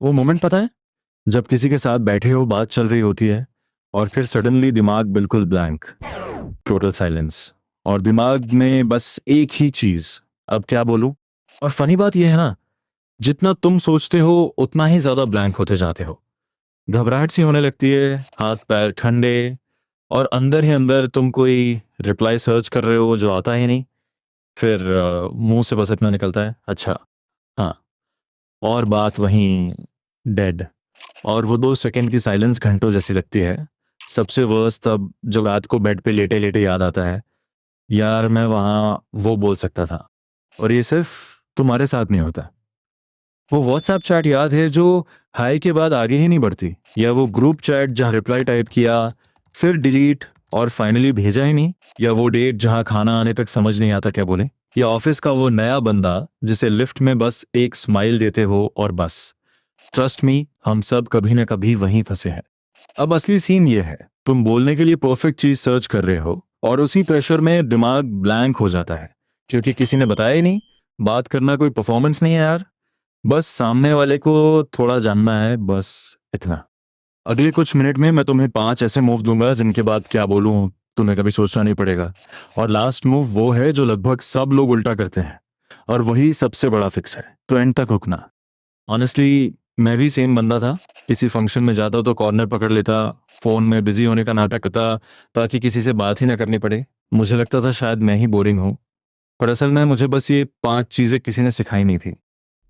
वो मोमेंट पता है, जब किसी के साथ बैठे हो, बात चल रही होती है, और फिर सडनली दिमाग बिल्कुल ब्लैंक, टोटल साइलेंस, और दिमाग में बस एक ही चीज, अब क्या बोलूं। और फनी बात यह है ना, जितना तुम सोचते हो उतना ही ज्यादा ब्लैंक होते जाते हो। घबराहट सी होने लगती है, हाथ पैर ठंडे, और अंदर ही अंदर तुम कोई रिप्लाई सर्च कर रहे हो जो आता ही नहीं। फिर मुंह से बस इतना निकलता है, अच्छा, हाँ, और बात वहीं डेड। और वो 2 सेकंड की साइलेंस घंटों जैसी लगती है। सबसे वर्स्ट तब जब रात को बेड पे लेटे लेटे याद आता है, यार मैं वहाँ वो बोल सकता था। और ये सिर्फ तुम्हारे साथ नहीं होता। वो व्हाट्सएप चैट याद है जो हाय के बाद आगे ही नहीं बढ़ती, या वो ग्रुप चैट जहाँ रिप्लाई टाइप किया, फिर डिलीट, और फाइनली भेजा ही नहीं, या वो डेट जहाँ खाना आने तक समझ नहीं आता क्या बोले, या ऑफिस का वो नया बंदा जिसे लिफ्ट में बस एक स्माइल देते हो और बस। ट्रस्ट मी, हम सब कभी ना कभी वहीं फंसे हैं। अब असली सीन ये है, तुम बोलने के लिए परफेक्ट चीज सर्च कर रहे हो, और उसी प्रेशर में दिमाग ब्लैंक हो जाता है, क्योंकि किसी ने बताया ही नहीं। बात करना कोई परफॉर्मेंस नहीं है यार, बस सामने वाले को थोड़ा जानना है, बस इतना। अगले कुछ मिनट में मैं तुम्हें 5 ऐसे मूव दूंगा जिनके बाद क्या बोलूं तुम्हें कभी सोचना नहीं पड़ेगा। और लास्ट मूव वो है जो लगभग सब लोग उल्टा करते हैं, और वही सबसे बड़ा फिक्स है, तो एंड तक रुकना। ऑनेस्टली मैं भी सेम बंदा था। किसी फंक्शन में जाता तो कॉर्नर पकड़ लेता, फोन में बिजी होने का नाटक करता, ताकि किसी से बात ही ना करनी पड़े। मुझे लगता था शायद मैं ही बोरिंग हूँ, पर असल में मुझे बस ये 5 चीजें किसी ने सिखाई नहीं थी।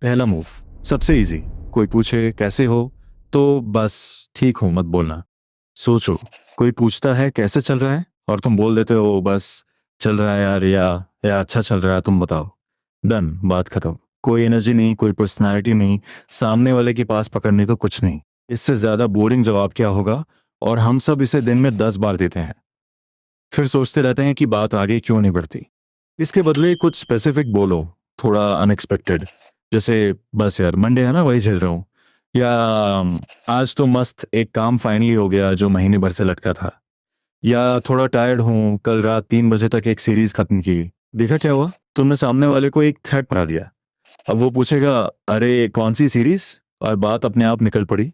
पहला मूव, सबसे इजी, कोई पूछे कैसे हो, तो बस ठीक हूँ मत बोलना। सोचो, कोई पूछता है कैसे चल रहा है, और तुम बोल देते हो बस चल रहा है यार, या अच्छा चल रहा है, तुम बताओ। डन, बात खत्म। कोई एनर्जी नहीं, कोई पर्सनालिटी नहीं, सामने वाले के पास पकड़ने को कुछ नहीं। इससे ज्यादा बोरिंग जवाब क्या होगा। और हम सब इसे दिन में 10 बार देते हैं, फिर सोचते रहते हैं कि बात आगे क्यों नहीं बढ़ती। इसके बदले कुछ स्पेसिफिक बोलो, थोड़ा अनएक्सपेक्टेड, जैसे बस यार मंडे है ना वही झेल रहा हूँ, या आज तो मस्त एक काम फाइनली हो गया जो महीने भर से लटका था, या थोड़ा टायर्ड हूँ, कल रात 3 बजे तक एक सीरीज खत्म की। देखा क्या हुआ, तुमने सामने वाले को एक थ्रेड पढ़ा दिया। अब वो पूछेगा अरे कौन सी सीरीज, और बात अपने आप निकल पड़ी।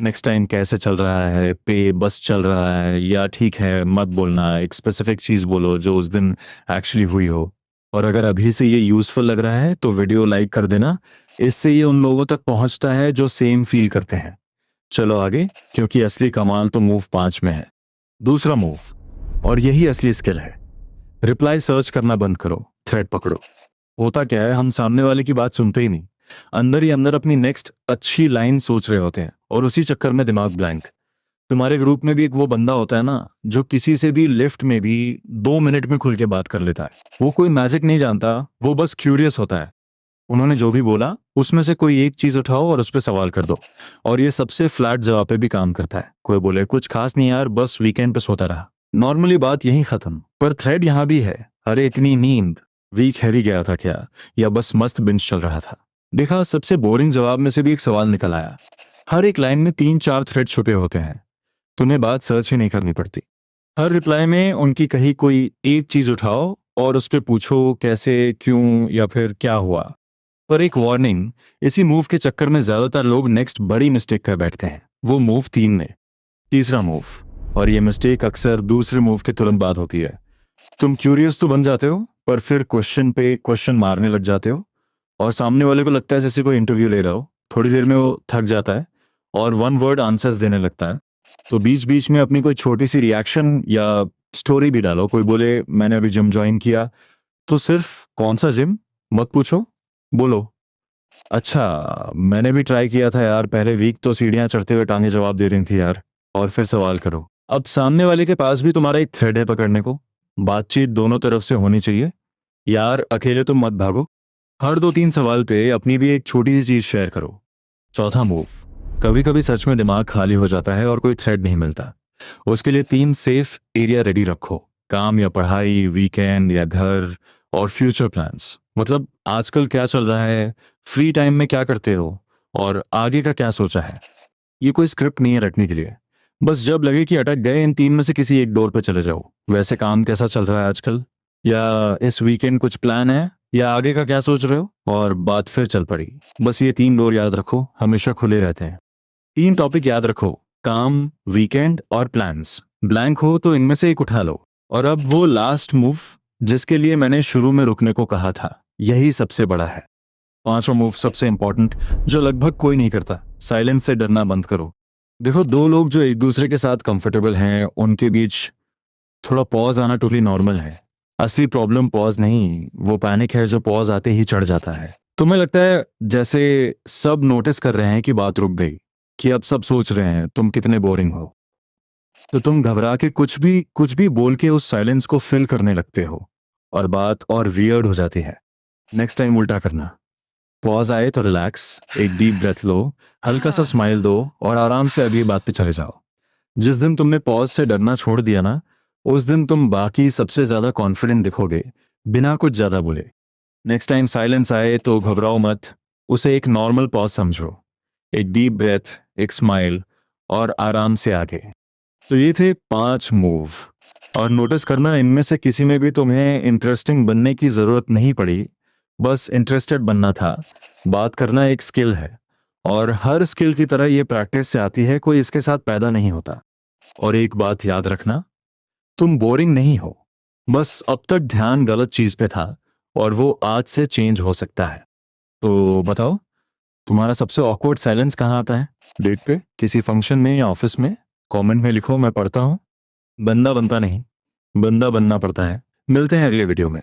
नेक्स्ट टाइम कैसे चल रहा है, पे बस चल रहा है, या ठीक है मत बोलना, एक स्पेसिफिक चीज बोलो जो उस दिन एक्चुअली हुई हो। और अगर अभी से ये यूजफुल लग रहा है तो वीडियो लाइक कर देना, इससे ये उन लोगों तक पहुंचता है जो सेम फील करते हैं। चलो आगे, क्योंकि असली कमाल तो मूव 5 में है। दूसरा मूव, और यही असली स्किल है, रिप्लाई सर्च करना बंद करो, थ्रेड पकड़ो। होता क्या है, हम सामने वाले की बात सुनते ही नहीं, अंदर ही अंदर अपनी नेक्स्ट अच्छी लाइन सोच रहे होते हैं, और उसी चक्कर में दिमाग ब्लैंक। तुम्हारे ग्रुप में भी एक वो बंदा होता है ना, जो किसी से भी लिफ्ट में भी 2 मिनट में खुल के बात कर लेता है। वो कोई मैजिक नहीं जानता, वो बस क्यूरियस होता है। उन्होंने जो भी बोला उसमें से कोई एक चीज उठाओ और उस पर सवाल कर दो, और ये सबसे फ्लैट जवाब पे भी काम करता है। कोई बोले कुछ खास नहीं यार, बस वीकेंड पे सोता रहा, नॉर्मली बात यही खत्म। पर थ्रेड यहाँ भी है, अरे इतनी नींद, वीक हैरी गया था क्या, या बस मस्त बिंज चल रहा था। देखा, सबसे बोरिंग जवाब में से भी एक सवाल निकल आया। हर एक लाइन में 3-4 थ्रेड छुपे होते हैं, तुम्हें बात सर्च ही नहीं करनी पड़ती। हर रिप्लाई में उनकी कही कोई एक चीज उठाओ और उस पर पूछो कैसे, क्यों, या फिर क्या हुआ। पर एक वार्निंग, इसी मूव के चक्कर में ज्यादातर लोग नेक्स्ट बड़ी मिस्टेक कर बैठते हैं, वो मूव 3 में। तीसरा मूव, और ये मिस्टेक अक्सर दूसरे मूव के तुरंत बाद होती है। तुम क्यूरियस तो बन जाते हो, पर फिर क्वेश्चन पे क्वेश्चन मारने लग जाते हो, और सामने वाले को लगता है जैसे कोई इंटरव्यू ले रहा हो। थोड़ी देर में वो थक जाता है और वन वर्ड आंसर्स देने लगता है। तो बीच बीच में अपनी कोई छोटी सी रिएक्शन या स्टोरी भी डालो। कोई बोले मैंने अभी जिम ज्वाइन किया, तो सिर्फ कौन सा जिम मत पूछो, बोलो अच्छा मैंने भी ट्राई किया था यार, पहले वीक तो सीढ़ियां चढ़ते हुए टांगे जवाब दे रही थी यार। और फिर सवाल करो। अब सामने वाले के पास भी तुम्हारा एक थ्रेड है पकड़ने को। बातचीत दोनों तरफ से होनी चाहिए यार, अकेले तुम मत भागो। हर 2-3 सवाल पे अपनी भी एक छोटी सी चीज शेयर करो। चौथा मूव, कभी कभी सच में दिमाग खाली हो जाता है और कोई थ्रेड नहीं मिलता। उसके लिए 3 सेफ एरिया रेडी रखो, काम या पढ़ाई, वीकेंड या घर, और फ्यूचर प्लान्स। मतलब आजकल क्या चल रहा है, फ्री टाइम में क्या करते हो, और आगे का क्या सोचा है। ये कोई स्क्रिप्ट नहीं है रटने के लिए, बस जब लगे कि अटक गए इन 3 में से किसी एक डोर पे चले जाओ। वैसे काम कैसा चल रहा है आजकल, या इस वीकेंड कुछ प्लान है, या आगे का क्या सोच रहे हो, और बात फिर चल पड़ी। बस ये 3 डोर याद रखो, हमेशा खुले रहते हैं। 3 टॉपिक याद रखो, काम, वीकेंड और प्लान्स। ब्लैंक हो तो इनमें से एक उठा लो। और अब वो लास्ट मूव जिसके लिए मैंने शुरू में रुकने को कहा था, यही सबसे बड़ा है। 5वां मूव सबसे इंपॉर्टेंट, जो लगभग कोई नहीं करता। साइलेंस से डरना बंद करो। देखो, दो लोग जो एक दूसरे के साथ कंफर्टेबल हैं, उनके बीच थोड़ा पॉज आना टोटली नॉर्मल है। असली प्रॉब्लम पॉज नहीं, वो पैनिक है जो पॉज आते ही चढ़ जाता है। तुम्हें लगता है जैसे सब नोटिस कर रहे हैं कि बात रुक गई, कि अब सब सोच रहे हैं तुम कितने बोरिंग हो, तो तुम घबरा के कुछ भी बोल के उस साइलेंस को फिल करने लगते हो, और बात और वियर्ड हो जाती है। नेक्स्ट टाइम उल्टा करना। पॉज आए तो रिलैक्स, एक डीप ब्रेथ लो, हल्का सा स्माइल दो और आराम से अगली बात पे चले जाओ। जिस दिन तुमने पॉज से डरना छोड़ दिया ना, उस दिन तुम बाकी सबसे ज्यादा कॉन्फिडेंट दिखोगे, बिना कुछ ज्यादा बोले। नेक्स्ट टाइम साइलेंस आए तो घबराओ मत, उसे एक नॉर्मल पॉज समझो। एक डीप ब्रेथ, एक स्माइल, और आराम से आगे। तो ये थे 5 मूव। और नोटिस करना, इनमें से किसी में भी तुम्हें इंटरेस्टिंग बनने की जरूरत नहीं पड़ी, बस इंटरेस्टेड बनना था। बात करना एक स्किल है, और हर स्किल की तरह ये प्रैक्टिस से आती है, कोई इसके साथ पैदा नहीं होता। और एक बात याद रखना, तुम बोरिंग नहीं हो, बस अब तक ध्यान गलत चीज पे था, और वो आज से चेंज हो सकता है। तो बताओ, तुम्हारा सबसे ऑकवर्ड साइलेंस कहाँ आता है? डेट पे, किसी फंक्शन में, या ऑफिस में? कमेंट में लिखो, मैं पढ़ता हूँ। बंदा बनता नहीं, बंदा बनना पड़ता है। मिलते हैं अगले वीडियो में।